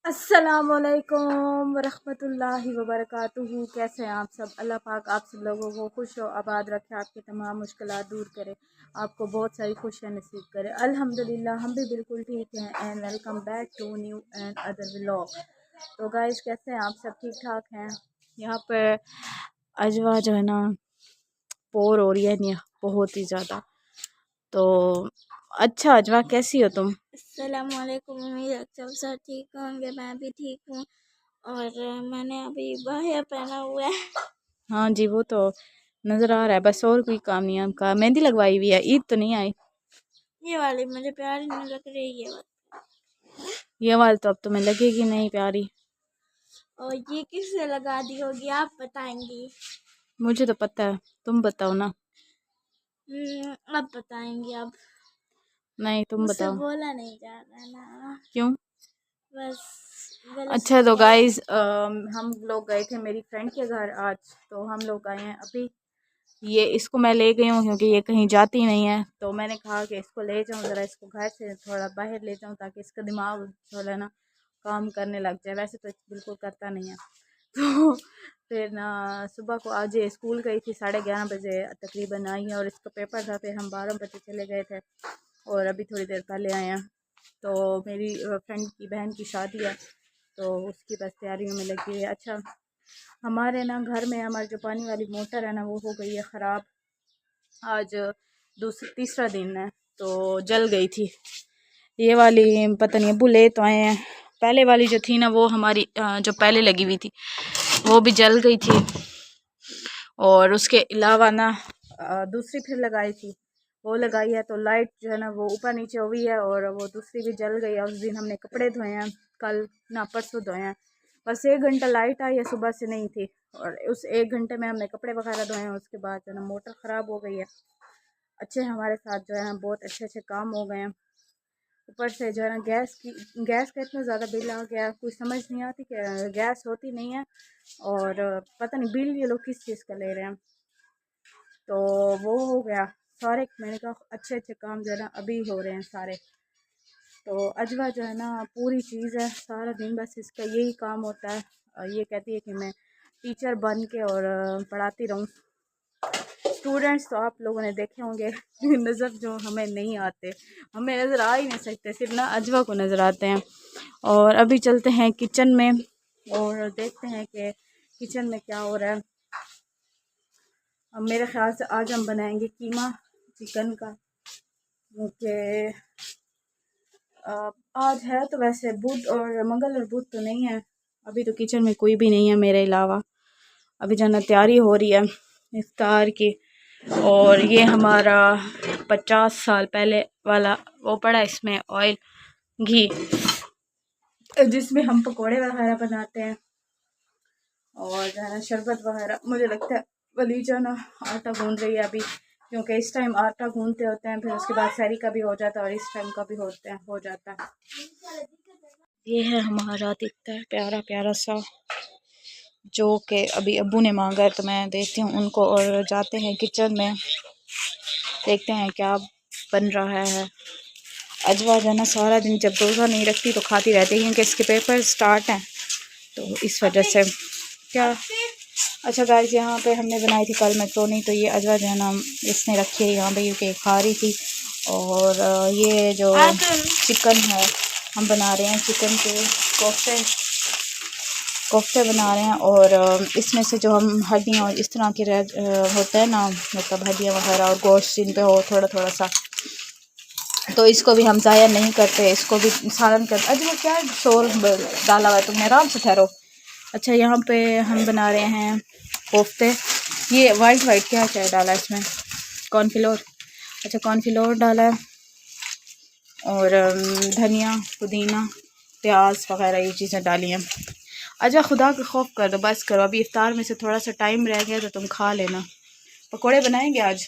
अस्सलामुअलैकुम वरहमतुल्लाहि वबरकातुहू। कैसे हैं आप सब? अल्लाह पाक आप सब लोगों को खुश और आबाद रखे, आपकी तमाम मुश्किलात दूर करे, आपको बहुत सारी खुशियाँ नसीब करे। अल्हम्दुलिल्लाह हम भी बिल्कुल ठीक हैं। And welcome back to new and other vlog. तो गाइस, कैसे हैं आप सब? ठीक ठाक हैं? यहाँ पे अजवा जो है ना पोर हो रही है नहीं बहुत ही ज़्यादा। तो अच्छा अजवा, कैसी हो तुम? अस्सलामुअलैकुम। उम्मीद सब सब ठीक होंगे, मैं भी ठीक हूँ। और मैंने अभी बाया पहना हुआ है। हाँ जी, वो तो नज़र आ रहा है, बस और कोई काम नहीं है आपका। मेहंदी लगवाई हुई है, ईद तो नहीं आई? ये वाली मुझे प्यारी नहीं लग रही है। ये वाली तो अब तुम्हें लगेगी नहीं प्यारी। और ये किसने लगा दी होगी, आप बताएंगी? मुझे तो पता है, तुम बताओ ना। अब बताएंगे। अब नहीं, तुम मुझसे बताओ। बोला नहीं जा रहा ना, क्यों? बस गलत अच्छा तो हो गया। गाइज, हम लोग गए थे मेरी फ्रेंड के घर आज। तो हम लोग आए हैं अभी। ये इसको मैं ले गई हूँ क्योंकि ये कहीं जाती नहीं है, तो मैंने कहा कि इसको ले जाऊँ ज़रा, इसको घर से थोड़ा बाहर ले जाऊँ ताकि इसका दिमाग जो है ना काम करने लग जाए। वैसे तो बिल्कुल करता नहीं है। तो फिर ना सुबह को आज ये स्कूल गई थी, 11:30 बजे तकरीबन आई है और इसका पेपर था। फिर हम 12 बजे चले गए थे और अभी थोड़ी देर पहले आए हैं। तो मेरी फ्रेंड की बहन की शादी है, तो उसकी बस तैयारियों में लगी हुई है। अच्छा, हमारे ना घर में हमारी जो पानी वाली मोटर है ना वो हो गई है ख़राब। आज तीसरा दिन है, तो जल गई थी ये वाली। पता नहीं अब्बू ले तो आए हैं। पहले वाली जो थी ना वो हमारी जो पहले लगी हुई थी वो भी जल गई थी। और उसके अलावा ना दूसरी फिर लगाई थी, वो लगाई है तो लाइट जो है ना वो ऊपर नीचे हुई है और वो दूसरी भी जल गई है। उस दिन हमने कपड़े धोए हैं, कल ना परसों धोए हैं। बस 1 घंटा लाइट आई है, सुबह से नहीं थी, और उस 1 घंटे में हमने कपड़े वगैरह धोए हैं। उसके बाद जो है ना मोटर ख़राब हो गई है। अच्छे हमारे साथ जो है ना बहुत अच्छे अच्छे काम हो गए हैं। ऊपर से जो है ना गैस का इतना ज़्यादा बिल आ गया, कुछ समझ नहीं आती कि गैस होती नहीं है और पता नहीं बिल ये लोग किस चीज़ का ले रहे हैं। तो वो हो गया सारे, मैंने कहा अच्छे अच्छे काम जो है ना अभी हो रहे हैं सारे। तो अजवा जो है ना पूरी चीज़ है, सारा दिन बस इसका यही काम होता है। ये कहती है कि मैं टीचर बन के और पढ़ाती रहूँ। स्टूडेंट्स तो आप लोगों ने देखे होंगे नज़र जो हमें नहीं आते, हमें नज़र आ ही नहीं सकते, सिर्फ ना अजवा को नज़र आते हैं। और अभी चलते हैं किचन में और देखते हैं कि किचन में क्या हो रहा है। अब मेरे ख्याल से आज हम बनाएंगे कीमा चिकन का, क्योंकि आज है तो वैसे बुध और मंगल और बुध तो नहीं है। अभी तो किचन में कोई भी नहीं है मेरे अलावा। अभी जाना तैयारी हो रही है इफ्तार की। और ये हमारा 50 साल पहले वाला वो पड़ा, इसमें ऑयल घी जिसमें हम पकोड़े वगैरह बनाते हैं और जो है ना शरबत वगैरह। मुझे लगता है वली जो ना आटा गूंद रही है अभी, क्योंकि इस टाइम आटा गूंदते होते हैं, फिर उसके बाद सहरी का भी हो जाता है और इस टाइम का भी हो जाता है। ये है हमारा दिखता है प्यारा प्यारा सा, जो कि अभी अब्बू ने मांगा है, तो मैं देती हूँ उनको और जाते हैं किचन में, देखते हैं क्या बन रहा है। अजवा जो है ना सारा दिन जब रोज़ा नहीं रखती तो खाती रहती है, क्योंकि इसके पेपर स्टार्ट हैं तो इस वजह से। क्या अच्छा गाइस, यहाँ पे हमने बनाई थी कल मैक्रोनी, तो ये अजवा जो है ना इसने रखी है यहाँ पे क्योंकि खा रही थी। और ये जो चिकन है हम बना रहे हैं, चिकन के कोफ्ते बना रहे हैं। और इसमें से जो हम हड्डियाँ और इस तरह के होता है ना, मतलब हड्डियाँ वगैरह और गोश्त जिन पे हो थोड़ा थोड़ा सा, तो इसको भी हम ज़ाया नहीं करते, इसको भी सालन करते। अजय वो क्या शोर डाला हुआ है तुमने, आराम से ठहरो। अच्छा, यहाँ पे हम बना रहे हैं कोफ्ते। ये वाइट क्या क्या डाला है इसमें? कॉर्नफ्लोर। अच्छा, कॉर्नफ्लोर डाला है और धनिया पुदीना प्याज वगैरह ये चीज़ें डाली हैं। अच्छा, खुदा का खौफ कर दो, बस करो, अभी इफ्तार में से थोड़ा सा टाइम रह गया तो तुम खा लेना। पकोड़े बनाएंगे आज।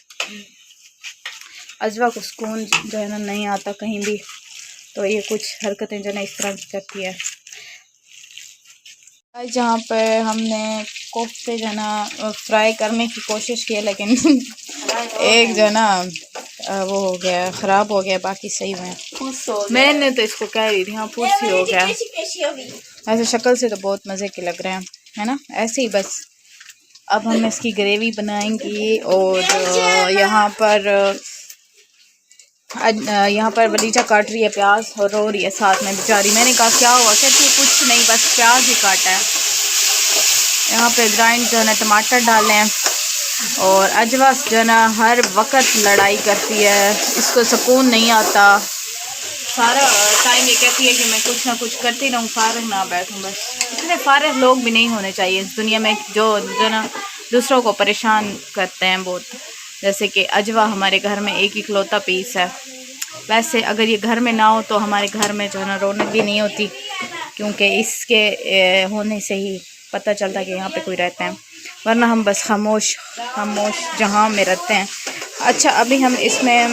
अजवा को सुकून जो है ना नहीं आता कहीं भी, तो ये कुछ हरकतें जो है ना इस तरह की करती है। जहाँ पर हमने कोफ्ते जो है ना फ्राई करने की कोशिश की है, लेकिन एक जो है ना वो हो गया, ख़राब हो गया, बाकी सही में। मैंने तो इसको कह रही थी हाँ फुर्स ही हो गया। ऐसे शक्ल से तो बहुत मज़े के लग रहे हैं, है ना, ऐसे ही बस। अब हम इसकी ग्रेवी बनाएंगे और यहाँ पर वलीजा काट रही है प्याज और रो रही है साथ में बेचारी। मैंने कहा क्या हुआ, कहती है कुछ नहीं बस प्याज ही काटा है। यहाँ पे ग्राइंड जो है ना टमाटर डाले हैं और अजवा जो है ना हर वक्त लड़ाई करती है, इसको सुकून नहीं आता। सारा टाइम ये कहती है कि मैं कुछ ना कुछ करती रहूँ, फारग ना बैठूँ बस। इतने फारग लोग भी नहीं होने चाहिए इस दुनिया में जो ना दूसरों को परेशान करते हैं बहुत। जैसे कि अजवा हमारे घर में एक इकलौता पीस है। वैसे अगर ये घर में ना हो तो हमारे घर में जो है ना रौनक भी नहीं होती, क्योंकि इसके होने से ही पता चलता है कि यहाँ पे कोई रहता है, वरना हम बस खामोश जहाँ में रहते हैं। अच्छा अभी हम इसमें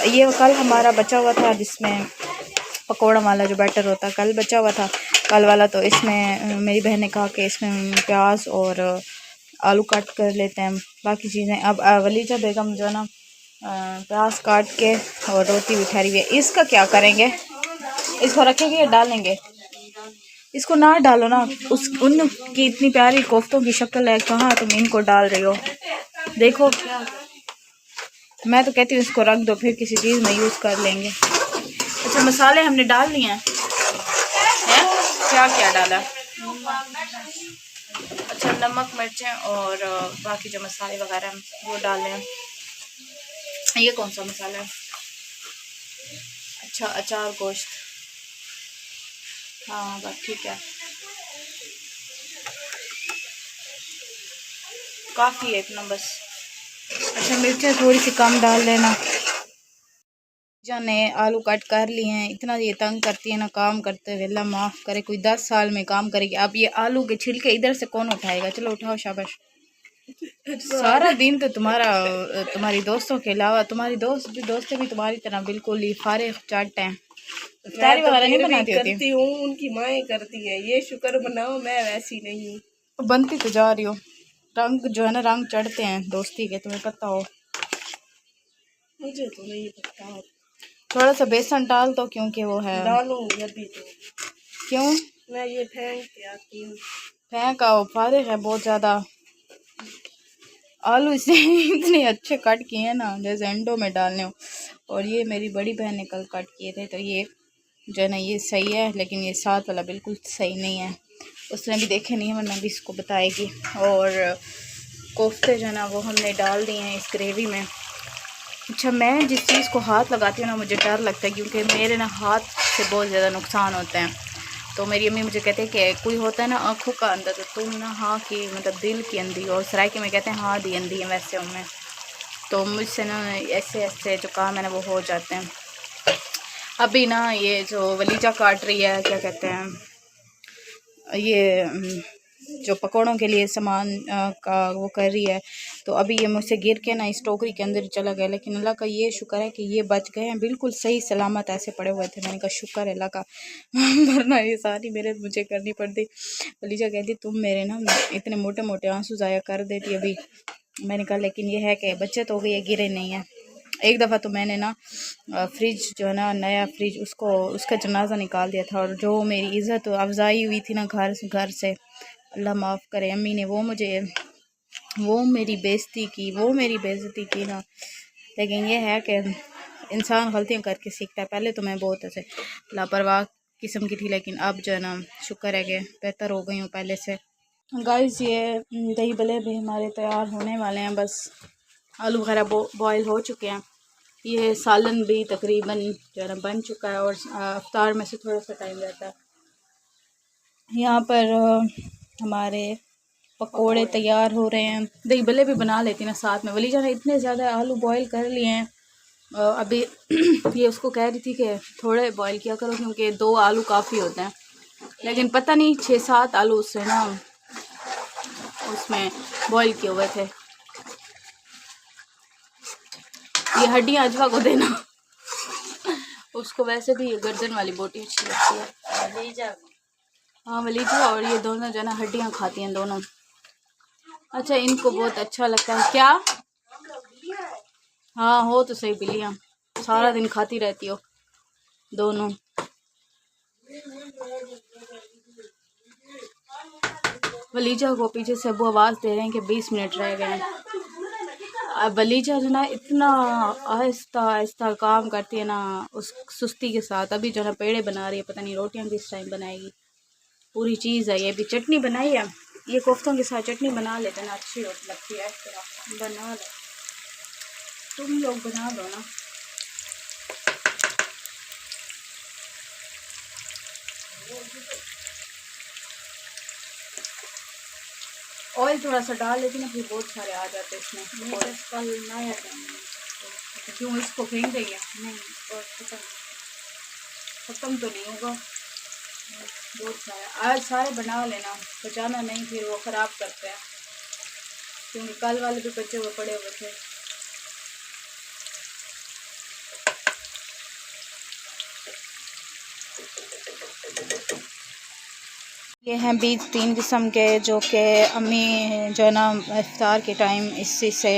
ये कल हमारा बचा हुआ था जिसमें पकौड़ा वाला जो बैटर होता है कल बचा हुआ था कल वाला, तो इसमें मेरी बहन ने कहा कि इसमें प्याज और आलू काट कर लेते हैं बाकी चीज़ें। अब वलीजा बेगम जो है ना प्याज काट के और रोटी भी ठहरी हुई है। इसका क्या करेंगे, इसको रखेंगे या डालेंगे? इसको ना डालो ना, उनकी इतनी प्यारी कोफ्तों की शक्ल है, कहाँ तुम इनको डाल रही हो? देखो मैं तो कहती हूँ इसको रख दो, फिर किसी चीज़ में यूज़ कर लेंगे। अच्छा मसाले हमने डाल लिए हैं, क्या क्या डाला? अच्छा नमक मिर्चें और बाकी जो मसाले वगैरह हैं वो डाल लें। ये कौन सा मसाला है? अच्छा अचार गोश्त, हाँ बस ठीक है, काफ़ी है इतना बस। अच्छा मिर्चें थोड़ी सी कम डाल लेना। जाने आलू कट कर लिए हैं, इतना ये तंग करती है ना काम करते हुए, अल्लाह माफ़ करे, कोई 10 साल में काम करेगी। अब ये आलू के छिलके इधर से कौन उठाएगा? चलो उठाओ शाबाश। सारा दिन तो तुम्हारी दोस्तों के अलावा तुम्हारी दोस्तें भी तुम्हारी तरह बिल्कुल ही फारिग चट हैं, इफ्तारी वगैरह नहीं बनाती करती हूँ, उनकी माएँ करती हैं, ये शुक्र बनाओ मैं वैसी नहीं हूँ। बनती तो जा रही हो, रंग जो है ना रंग चढ़ते हैं दोस्ती के, तुम्हें पता हो। मुझे तो नहीं पता, थोड़ा सा बेसन डाल दो क्योंकि वो है। डालूंगी अभी तो। क्यों? मैं ये फेंक के आती हूँ। फेंक आओ, फारिग है बहुत ज़्यादा। आलू इसे इतने अच्छे कट किए हैं ना जैसे अंडों में डालने हो। और ये मेरी बड़ी बहन ने कल कट किए थे, तो ये जो है ना ये सही है, लेकिन ये साथ वाला बिल्कुल सही नहीं है। उसने भी देखे नहीं है वरना भी इसको बताएगी। और कोफ्ते जो है ना वो हमने डाल दिए हैं इस ग्रेवी में। अच्छा मैं जिस चीज़ को हाथ लगाती हूँ ना मुझे डर लगता है, क्योंकि मेरे ना हाथ से बहुत ज़्यादा नुकसान होते हैं। तो मेरी अम्मी मुझे कहते हैं कि कोई होता है ना आँखों का अंधा, तो तुम ना हाँ की मतलब दिल की अंधी, और सराइके में कहते हैं हाँ दी अंधी है वैसे उनमें। तो मुझसे ना ऐसे ऐसे जो काम है ना वो हो जाते हैं। अभी ना ये जो वलीजा काट रही है, क्या कहते हैं ये जो पकौड़ों के लिए सामान का वो कर रही है, तो अभी ये मुझसे गिर के ना इस टोकरी के अंदर चला गया, लेकिन अल्लाह का ये शुक्र है कि ये बच गए हैं, बिल्कुल सही सलामत ऐसे पड़े हुए थे। मैंने कहा शुक्र है अल्लाह का, वरना ये सारी मेरे मुझे करनी पड़ती। वलीजा कहती तुम मेरे ना इतने मोटे मोटे आंसू ज़ाया कर देती अभी। मैंने कहा लेकिन ये है कि बचत हो गई है, गिरे नहीं है। एक दफ़ा तो मैंने ना फ्रिज जो है ना नया फ्रिज उसका जनाजा निकाल दिया था, और जो मेरी इज़्ज़त अफजाई हुई थी ना घर से, अल्लाह माफ़ करे अम्मी ने वो मेरी बेइज्जती की ना। लेकिन ये है कि इंसान गलतियाँ करके सीखता है। पहले तो मैं बहुत ऐसे लापरवाह किस्म की थी, लेकिन अब जो है ना शुक्र है कि बेहतर हो गई हूँ पहले से। गाइस ये दही भल्ले भी हमारे तैयार होने वाले हैं, बस आलू वगैरह बॉयल हो चुके हैं। ये सालन भी तकरीबन जो है ना बन चुका है, और अफ्तार में से थोड़ा सा टाइम रहता है। यहाँ पर हमारे पकोड़े तैयार हो रहे हैं। दही भल्ले भी बना लेती ना साथ में। वलीजा ने इतने ज़्यादा आलू बॉयल कर लिए हैं, अभी ये उसको कह रही थी कि थोड़े बॉयल किया करो क्योंकि 2 आलू काफ़ी होते हैं, लेकिन पता नहीं 6-7 आलू उससे ना उसमें बॉयल किए हुए थे। ये हड्डियाँ अजवा को देना, उसको वैसे भी गर्दन वाली बोटी अच्छी लगती है। हाँ वलीजा और ये दोनों जो ना हड्डियाँ खाती हैं दोनों। अच्छा इनको बहुत अच्छा लगता है। क्या हाँ हो तो सही बिल्लियाँ, सारा दिन खाती रहती हो दोनों। वलीजा को पीछे से अबू आवाज़ दे रहे हैं कि 20 मिनट रह गए हैं। अब वलीजा जो ना इतना आहिस्ता आहिस्ता काम करती है ना, उस सुस्ती के साथ। अभी जो ना पेड़े बना रही है, पता नहीं रोटियां किस टाइम बनाएगी। पूरी चीज़ है ये। भी चटनी बनाई है, ये कोफ्तों के साथ चटनी बना लेते ना, अच्छी होती लगती है। इस तरह बना लो, तुम लोग बना दो ना। ऑयल थोड़ा सा डाल लेती ना, फिर बहुत सारे आ जाते इसमें। और कल नया क्यों इसको फेंक देंगे? नहीं, और ख़त्म तो नहीं होगा। बहुत सारा आज सारे बना लेना, बचाना नहीं, फिर वो ख़राब करते हैं। क्योंकि कल वाले भी बचे हुए पड़े हुए थे। ये हैं बीज 3 किस्म के, जो कि अम्मी जो है ना इफ्तार के टाइम इसी से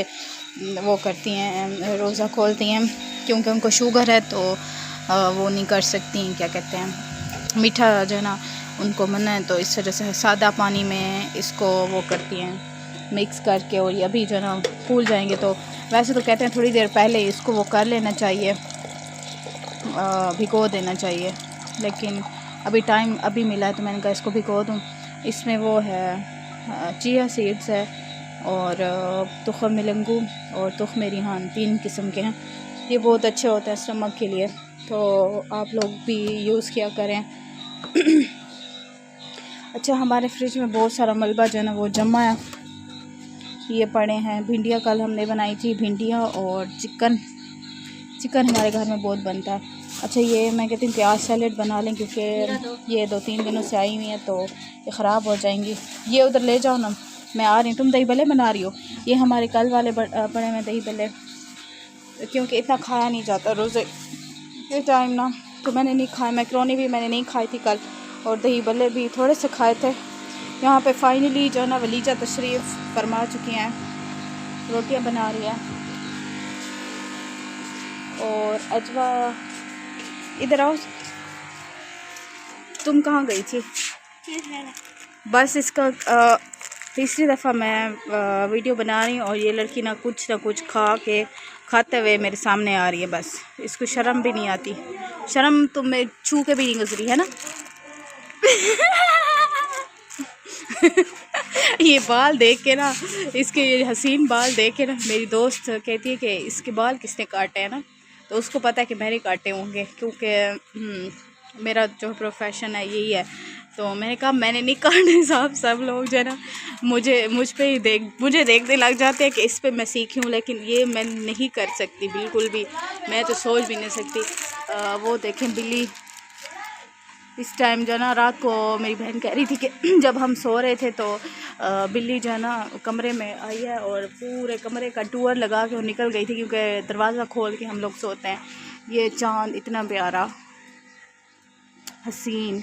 वो करती हैं, रोज़ा खोलती हैं। क्योंकि उनको शुगर है तो वो नहीं कर सकती, क्या कहते हैं, मीठा जो है ना उनको मना है। तो इस वजह से सादा पानी में इसको वो करती हैं मिक्स करके। और ये अभी जो है ना फूल जाएंगे। तो वैसे तो कहते हैं थोड़ी देर पहले इसको वो कर लेना चाहिए, भिगो देना चाहिए, लेकिन अभी टाइम अभी मिला है तो मैंने कहा इसको भिगो दूँ। इसमें वो है चिया सीड्स है, और तुख़्म मिलंगू और तुख़्म रिहान, 3 किस्म के हैं। ये बहुत अच्छे होते हैं स्टमक के लिए, तो आप लोग भी यूज़ किया करें। अच्छा, हमारे फ्रिज में बहुत सारा मलबा जो है ना वो जमा है, ये पड़े हैं। भिंडियाँ कल हमने बनाई थी, भिंडियाँ और चिकन हमारे घर में बहुत बनता है। अच्छा, ये मैं कहती हूँ कि आज सैलेड बना लें, क्योंकि ये 2-3 दिनों से आई हुई हैं तो ये ख़राब हो जाएंगी। ये उधर ले जाओ ना, मैं आ रही हूँ। तुम दही भल्ले बना रही हो? ये हमारे कल वाले पड़े में दही भल्ले, क्योंकि इतना खाया नहीं जाता रोज़े के टाइम ना, तो मैंने नहीं खाया। मैकरोनी भी मैंने नहीं खाई थी कल, और दही भल्ले भी थोड़े से खाए थे। यहाँ पे फाइनली जो है ना वलीजा तशरीफ़ फरमा चुकी हैं, रोटियाँ बना रही है। और अजवा, इधर आओ, तुम कहाँ गई थी? बस इसका तीसरी दफ़ा मैं वीडियो बना रही हूँ, और ये लड़की ना कुछ खाते हुए मेरे सामने आ रही है। बस इसको शर्म भी नहीं आती। शर्म तो मैं छू के भी नहीं गुजरी है ना। ये बाल देख के ना, इसके ये हसीन बाल देख के ना, मेरी दोस्त कहती है कि इसके बाल किसने काटे हैं ना, तो उसको पता है कि मैंने काटे होंगे, क्योंकि मेरा जो प्रोफेशन है यही है। तो मैंने कहा मैंने नहीं काटे साहब। सब लोग जो है ना मुझे देखने लग जाते हैं कि इस पे मैं सीखी हूँ, लेकिन ये मैं नहीं कर सकती बिल्कुल भी। मैं तो सोच भी नहीं सकती। वो देखें बिल्ली, इस टाइम जो है ना रात को मेरी बहन कह रही थी कि जब हम सो रहे थे तो बिल्ली जो है ना कमरे में आई है, और पूरे कमरे का टूर लगा के वो निकल गई थी, क्योंकि दरवाज़ा खोल के हम लोग सोते हैं। ये चाँद इतना प्यारा हसीन।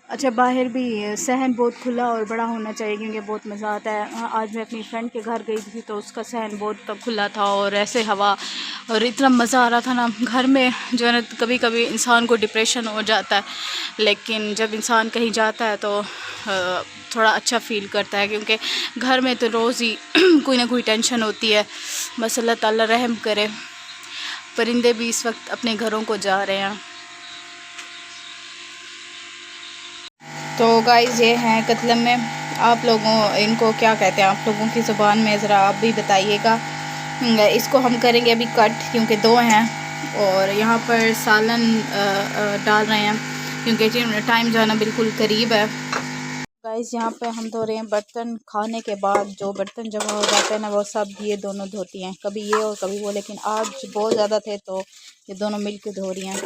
अच्छा, बाहर भी सहन बहुत खुला और बड़ा होना चाहिए, क्योंकि बहुत मज़ा आता है। आज मैं अपनी फ्रेंड के घर गई थी तो उसका सहन बहुत खुला था, और ऐसे हवा, और इतना मज़ा आ रहा था ना। घर में जो है ना कभी कभी इंसान को डिप्रेशन हो जाता है, लेकिन जब इंसान कहीं जाता है तो थोड़ा अच्छा फ़ील करता है, क्योंकि घर में तो रोज़ ही कोई ना कोई टेंशन होती है। बस अल्लाह ताला रहम करे। परिंदे भी इस वक्त अपने घरों को जा रहे हैं। तो गाइस, ये हैं कतलम में, आप लोगों इनको क्या कहते हैं आप लोगों की ज़ुबान में, ज़रा आप भी बताइएगा। इसको हम करेंगे अभी कट, क्योंकि 2 हैं। और यहाँ पर सालन डाल रहे हैं, क्योंकि टाइम जो है ना बिल्कुल करीब है। गाइस, यहाँ पे हम धो रहे हैं बर्तन। खाने के बाद जो बर्तन जमा हो जाते हैं ना, वो सब ये दोनों धोती हैं, कभी ये और कभी वो, लेकिन आज बहुत ज़्यादा थे तो ये दोनों मिल के धो रही हैं।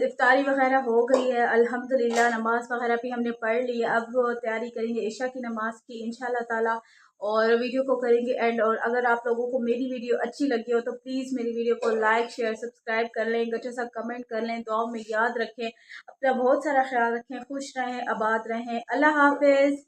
इफ्तारी वगैरह हो गई है अल्हम्दुलिल्लाह। नमाज़ वगैरह भी हमने पढ़ ली है। अब तैयारी करेंगे इशा की नमाज़ की इंशाल्लाह ताला, और वीडियो को करेंगे एंड। और अगर आप लोगों को मेरी वीडियो अच्छी लगी हो तो प्लीज़ मेरी वीडियो को लाइक शेयर सब्सक्राइब कर लें, अच्छा सा कमेंट कर लें, दुआ में याद रखें, अपना बहुत सारा ख्याल रखें, खुश रहें, आबाद रहें। अल्लाह हाफिज़।